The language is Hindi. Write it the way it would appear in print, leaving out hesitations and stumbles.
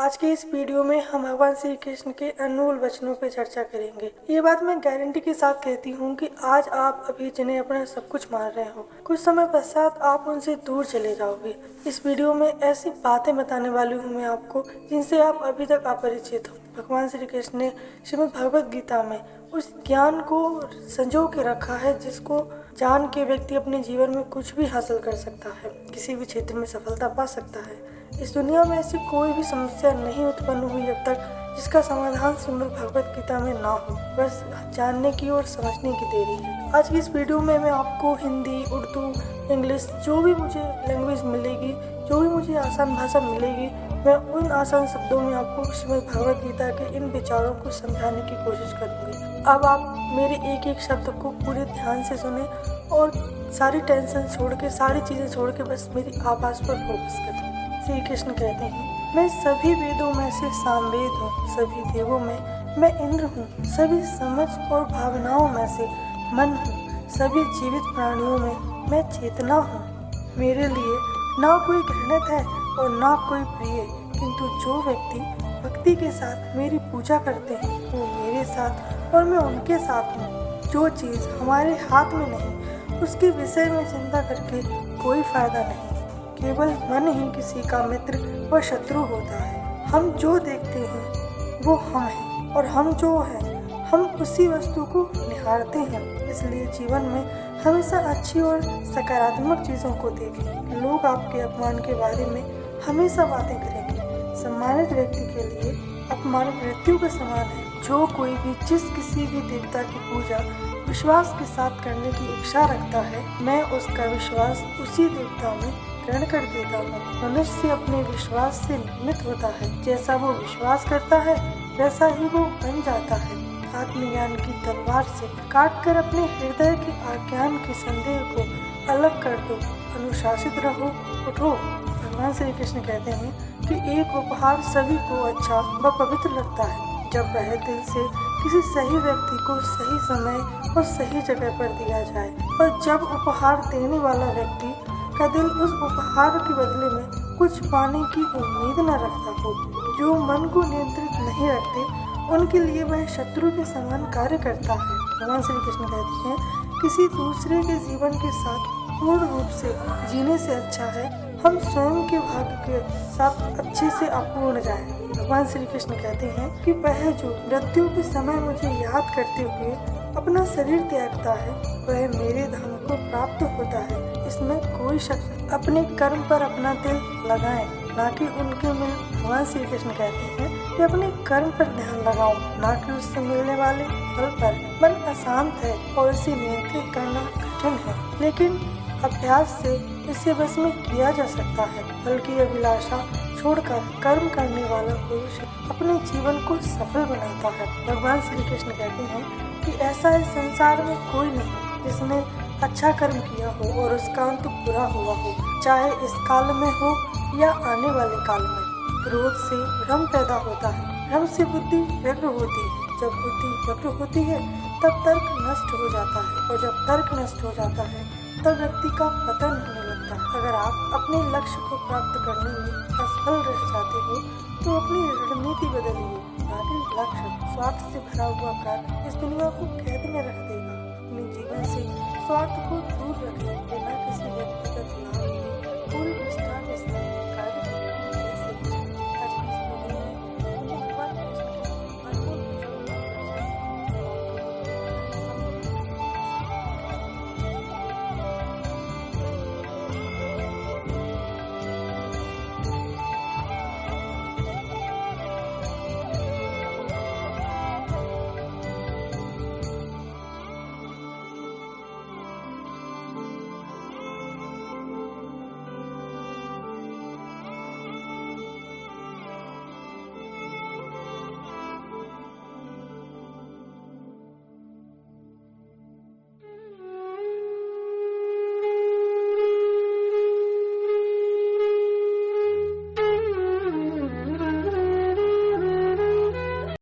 आज के इस वीडियो में हम भगवान श्री कृष्ण के अनमोल वचनों पर चर्चा करेंगे। ये बात मैं गारंटी के साथ कहती हूँ कि आज आप अभी जिन्हें अपना सब कुछ मान रहे हो, कुछ समय पश्चात आप उनसे दूर चले जाओगे। इस वीडियो में ऐसी बातें बताने वाली हूँ मैं आपको जिनसे आप अभी तक अपरिचित हो। भगवान श्री कृष्ण ने श्रीमद् भगवद गीता में उस ज्ञान को संजो के रखा है जिसको जान के व्यक्ति अपने जीवन में कुछ भी हासिल कर सकता है, किसी भी क्षेत्र में सफलता पा सकता है। इस दुनिया में ऐसी कोई भी समस्या नहीं उत्पन्न हुई अब तक जिसका समाधान श्रीमद् भगवद गीता में ना हो। बस जानने की और समझने की देरी है। आज की इस वीडियो में मैं आपको हिंदी, उर्दू, इंग्लिश जो भी मुझे लैंग्वेज मिलेगी, जो भी मुझे आसान भाषा मिलेगी, मैं उन आसान शब्दों में आपको श्रीमद् भगवद गीता के इन विचारों को समझाने की कोशिश करूँगी। अब आप मेरे एक एक शब्द को पूरे ध्यान से सुने और सारी टेंशन छोड़ के, सारी चीज़ें छोड़ के बस मेरी आवाज़ पर फोकस करें। श्री कृष्ण कहते हैं, मैं सभी वेदों में से सामवेद हूँ, सभी देवों में मैं इंद्र हूँ, सभी समझ और भावनाओं में से मन हूँ, सभी जीवित प्राणियों में मैं चेतना हूँ। मेरे लिए ना कोई घृणित है और ना कोई प्रिय, किंतु जो व्यक्ति भक्ति के साथ मेरी पूजा करते हैं वो मेरे साथ और मैं उनके साथ हूँ। जो चीज़ हमारे हाथ में नहीं उसके विषय में चिंता करके कोई फायदा नहीं। केवल मन ही किसी का मित्र व शत्रु होता है। हम जो देखते हैं वो हम हैं और हम जो हैं हम उसी वस्तु को निहारते हैं। इसलिए जीवन में हमेशा अच्छी और सकारात्मक चीज़ों को देखें। लोग आपके अपमान के बारे में हमेशा बातें करेंगे। सम्मानित व्यक्ति के लिए अपमान मृत्यु के समान है। जो कोई भी जिस किसी भी देवता की पूजा विश्वास के साथ करने की इच्छा रखता है, मैं उसका विश्वास उसी देवता में ग्रहण कर देता हूँ। मनुष्य अपने विश्वास से निर्मित होता है। जैसा वो विश्वास करता है वैसा ही वो बन जाता है। आत्मज्ञान की तलवार से काटकर अपने हृदय के अज्ञान के संदेह को अलग कर दो। अनुशासित रहो, उठो। भगवान श्री कृष्ण कहते हैं कि एक उपहार सभी को अच्छा व पवित्र लगता है जब वह दिल से किसी सही व्यक्ति को सही समय और सही जगह पर दिया जाए, और जब उपहार देने वाला व्यक्ति का दिल उस उपहार के बदले में कुछ पाने की उम्मीद न रखता हो। जो मन को नियंत्रित नहीं रखते उनके लिए वह शत्रु के समान कार्य करता है। भगवान श्री कृष्ण कहते हैं, किसी दूसरे के जीवन के साथ पूर्ण रूप से जीने से अच्छा है हम स्वयं के भाग्य के साथ अच्छे से अपूर्ण जाएं। भगवान श्री कृष्ण कहते हैं कि वह जो मृत्यु के समय मुझे याद करते हुए अपना शरीर त्यागता है वह मेरे धाम को प्राप्त होता है। इसमें कोई शक नहीं। अपने कर्म पर अपना दिल लगाएं, ना कि उनके मिल। भगवान श्री कृष्ण कहते हैं कि अपने कर्म पर ध्यान लगाओ, ना कि उससे मिलने वाले फल पर। मन अशांत है और इसे नियंत्रित करना कठिन है, लेकिन अभ्यास से इसे बस में किया जा सकता है। फल की अभिलाषा छोड़कर कर्म करने वाला पुरुष अपने जीवन को सफल बनाता है। भगवान श्री कृष्ण कहते हैं कि ऐसा इस संसार में कोई नहीं जिसने अच्छा कर्म किया हो और उसका अंत बुरा हुआ हो, चाहे इस काल में हो या आने वाले काल में। क्रोध से भ्रम पैदा होता है, भ्रम से बुद्धि व्यग्र होती है। जब बुद्धि व्यग्र होती है तब तर्क नष्ट हो जाता है, और जब तर्क नष्ट हो जाता है तब व्यक्ति का पतन होने लगता है। अगर आप अपने लक्ष्य को प्राप्त करने में असफल रह जाते हो तो अपनी रणनीति बदलिए, ना कि लक्ष्य। स्वार्थ से भरा हुआ कार्य इस दुनिया को कैद में रख देगा। अपने जीवन से स्वार्थ को दूर रखें, बिना किसी व्यक्तिगत लाभ